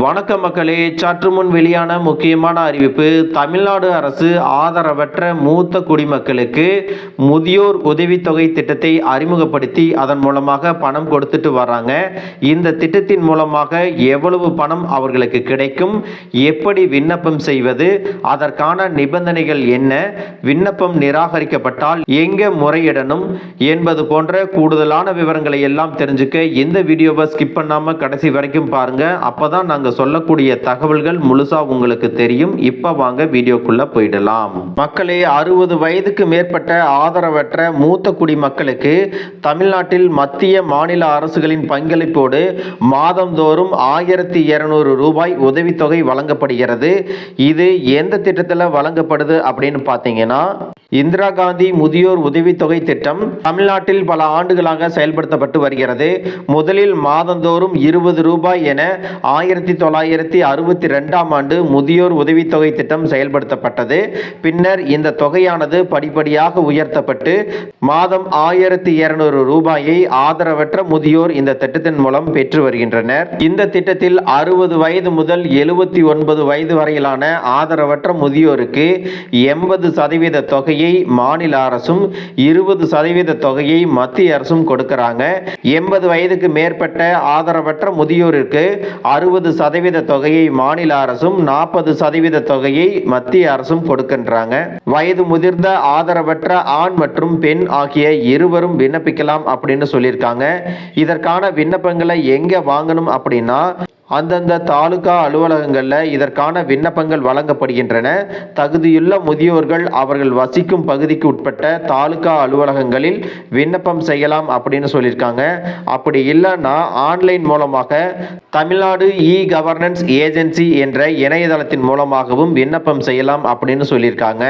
வணக்க மக்களே, சற்று முன் வெளியான முக்கியமான அறிவிப்பு. தமிழ்நாடு அரசு ஆதரவற்ற மூத்த குடிமக்களுக்கு முதியோர் உதவித்தொகை திட்டத்தை அறிமுகப்படுத்தி அதன் மூலமாக பணம் கொடுத்துட்டு வர்றாங்க. இந்த திட்டத்தின் மூலமாக எவ்வளவு பணம் அவர்களுக்கு கிடைக்கும், எப்படி விண்ணப்பம் செய்வது, அதற்கான நிபந்தனைகள் என்ன, விண்ணப்பம் நிராகரிக்கப்பட்டால் எங்க முறையிடணும் என்பது போன்ற கூடுதலான விவரங்களை எல்லாம் தெரிஞ்சுக்க இந்த வீடியோவை ஸ்கிப் பண்ணாம கடைசி வரைக்கும் பாருங்க. அப்பதான் நாங்க சொல்லக்கூடிய தகவல்கள் முழுசா உங்களுக்கு தெரியும். இப்ப வாங்க வீடியோக்குள்ள போயிடலாம். மக்களே, 60 வயதுக்கு மேற்பட்ட ஆதரவற்ற மூத்த குடிமக்களுக்கு தமிழ்நாட்டில் மத்திய மாநில அரசுகளின் பங்களிப்போடு மாதந்தோறும் 1200 ரூபாய் உதவித்தொகை வழங்கப்படுகிறது. இது எந்த திட்டத்தில் வழங்கப்படுது அப்படின்னு பார்த்தீங்கன்னா, இந்திரா காந்தி முதியோர் உதவித்தொகை திட்டம் தமிழ்நாட்டில் பல ஆண்டுகளாக செயல்படுத்தப்பட்டு வருகிறது. முதலில் மாதந்தோறும் 20 ரூபாய் என 1962ஆம் ஆண்டு முதியோர் உதவித்தொகை திட்டம் செயல்படுத்தப்பட்டது. பின்னர் இந்த தொகையானது படிப்படியாக உயர்த்தப்பட்டு மாதம் 1200 ரூபாயை ஆதரவற்ற முதியோர் இந்த திட்டத்தின் மூலம் பெற்று வருகின்றனர். இந்த திட்டத்தில் 60 வயது முதல் 79 வயது வரையிலான ஆதரவற்ற முதியோருக்கு 80% தொகையை மாநில அரசும் 20% தொகையை மத்திய அரசும் கொடுக்கிறாங்க. 80 வயதுக்கு மேற்பட்ட ஆதரவற்ற முதியோருக்கு 60% தொகையை மாநில அரசும் 40% தொகையை மத்திய அரசும் கொடுக்கின்றாங்க. வயது முதிர்ந்த ஆதரவற்ற ஆண் மற்றும் பெண் ஆகிய இருவரும் விண்ணப்பிக்கலாம் அப்படின்னு சொல்லியிருக்காங்க. இதற்கான விண்ணப்பங்களை எங்க வாங்கணும் அப்படின்னா, அந்தந்த தாலுகா அலுவலகங்களில் இதற்கான விண்ணப்பங்கள் வழங்கப்படுகின்றன. தகுதியுள்ள முதியோர்கள் அவர்கள் வசிக்கும் பகுதிக்கு உட்பட்ட தாலுகா அலுவலகங்களில் விண்ணப்பம் செய்யலாம் அப்படின்னு சொல்லியிருக்காங்க. அப்படி இல்லைன்னா ஆன்லைன் மூலமாக தமிழ்நாடு இ-கவர்னன்ஸ் ஏஜென்சி என்ற இணையதளத்தின் மூலமாகவும் விண்ணப்பம் செய்யலாம் அப்படின்னு சொல்லியிருக்காங்க.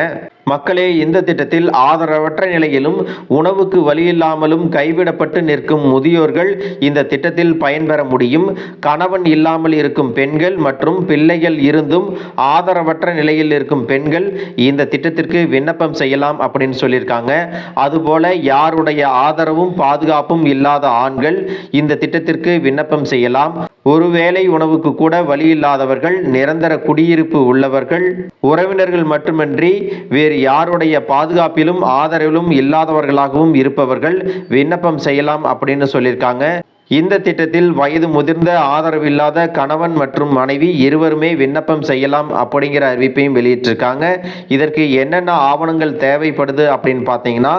மக்களே, இந்த திட்டத்தில் ஆதரவற்ற நிலையிலும் உணவுக்கு வழியில்லாமலும் கைவிடப்பட்டு நிற்கும் முதியோர்கள் இந்த திட்டத்தில் பயன்பெற முடியும். கணவன் இல்லாமல் இருக்கும் பெண்கள் மற்றும் பிள்ளைகள் இருந்தும் ஆதரவற்ற நிலையில் இருக்கும் பெண்கள் இந்த திட்டத்திற்கு விண்ணப்பம் செய்யலாம் அப்படின்னு சொல்லியிருக்காங்க. அதுபோல யாருடைய ஆதரவும் பாதுகாப்பும் இல்லாத ஆண்கள் இந்த திட்டத்திற்கு விண்ணப்பம் செய்யலாம். ஒருவேளை உணவுக்கு கூட வழி இல்லாதவர்கள், நிரந்தர குடியிருப்பு உள்ளவர்கள், உறவினர்கள் மட்டுமின்றி வேறு யாருடைய பாதுகாப்பிலும் ஆதரவிலும் இல்லாதவர்களாகவும் இருப்பவர்கள் விண்ணப்பம் செய்யலாம் அப்படின்னு சொல்லியிருக்காங்க. இந்த திட்டத்தில் வயது முதிர்ந்த ஆதரவில்லாத கணவன் மற்றும் மனைவி இருவருமே விண்ணப்பம் செய்யலாம் அப்படிங்கிற அறிவிப்பையும் வெளியிட்டிருக்காங்க. இதற்கு என்னென்ன ஆவணங்கள் தேவைப்படுது அப்படின்னு பார்த்தீங்கன்னா,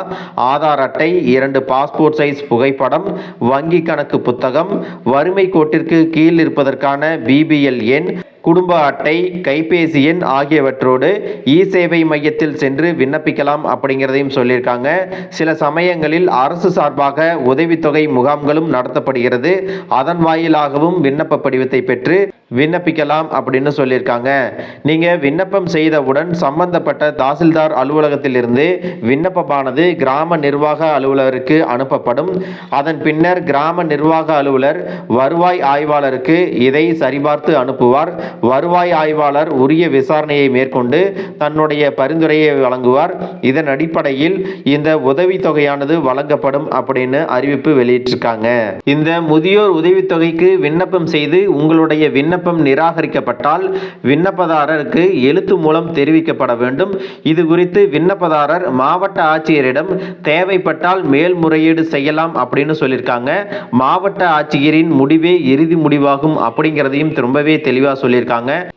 ஆதார் அட்டை, 2 பாஸ்போர்ட் சைஸ் புகைப்படம், வங்கி கணக்கு புத்தகம், வறுமை கோட்டிற்கு கீழ் இருப்பதற்கான BBL எண், குடும்ப அட்டை, கைபேசி எண் ஆகியவற்றோடு இ-சேவை மையத்தில் சென்று விண்ணப்பிக்கலாம் அப்படிங்கிறதையும் சொல்லியிருக்காங்க. சில சமயங்களில் அரசு சார்பாக உதவித்தொகை முகாம்களும் நடத்தப்படுகிறது. அதன் வாயிலாகவும் விண்ணப்ப படிவத்தை பெற்று விண்ணப்பிக்கலாம் அப்படின்னு சொல்லியிருக்காங்க. நீங்கள் விண்ணப்பம் செய்தவுடன் சம்பந்தப்பட்ட தாசில்தார் அலுவலகத்திலிருந்து விண்ணப்பமானது கிராம நிர்வாக அலுவலருக்கு அனுப்பப்படும். அதன் பின்னர் கிராம நிர்வாக அலுவலர் வருவாய் ஆய்வாளருக்கு இதை சரிபார்த்து அனுப்புவார். வருவாய் ஆய்வாளர் உரிய விசாரணையை மேற்கொண்டு தன்னுடைய பரிந்துரையை வழங்குவார். இதன் அடிப்படையில் இந்த உதவித்தொகையானது வழங்கப்படும் அப்படின்னு அறிவிப்பு வெளியிட்டிருக்காங்க. இந்த முதியோர் உதவித்தொகைக்கு விண்ணப்பம் செய்து உங்களுடைய விண்ணப்பம் நிராகரிக்கப்பட்டால் விண்ணப்பதாரருக்கு எழுத்து மூலம் தெரிவிக்கப்பட வேண்டும். இது குறித்து விண்ணப்பதாரர் மாவட்ட ஆட்சியரிடம் தேவைப்பட்டால் மேல்முறையீடு செய்யலாம் அப்படின்னு சொல்லியிருக்காங்க. மாவட்ட ஆட்சியரின் முடிவே இறுதி முடிவாகும் அப்படிங்கிறதையும் ரொம்பவே தெளிவாக சொல்லியிருக்காங்க.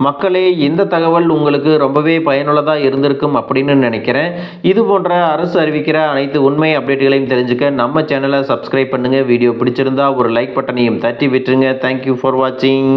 மக்களே, இந்த தகவல் உங்களுக்கு ரொம்பவே பயனுள்ளதாக இருந்திருக்கும் அப்படின்னு நினைக்கிறேன். இது போன்ற அரசு அறிவிக்கிற அனைத்து உண்மை அப்டேட்டுகளையும் தெரிஞ்சுக்க நம்ம சேனலை சப்ஸ்கிரைப் பண்ணுங்க. வீடியோ பிடிச்சிருந்தா ஒரு லைக் பட்டனையும் தட்டி விட்டுருங்க. தேங்க்யூ ஃபார் வாட்சிங்.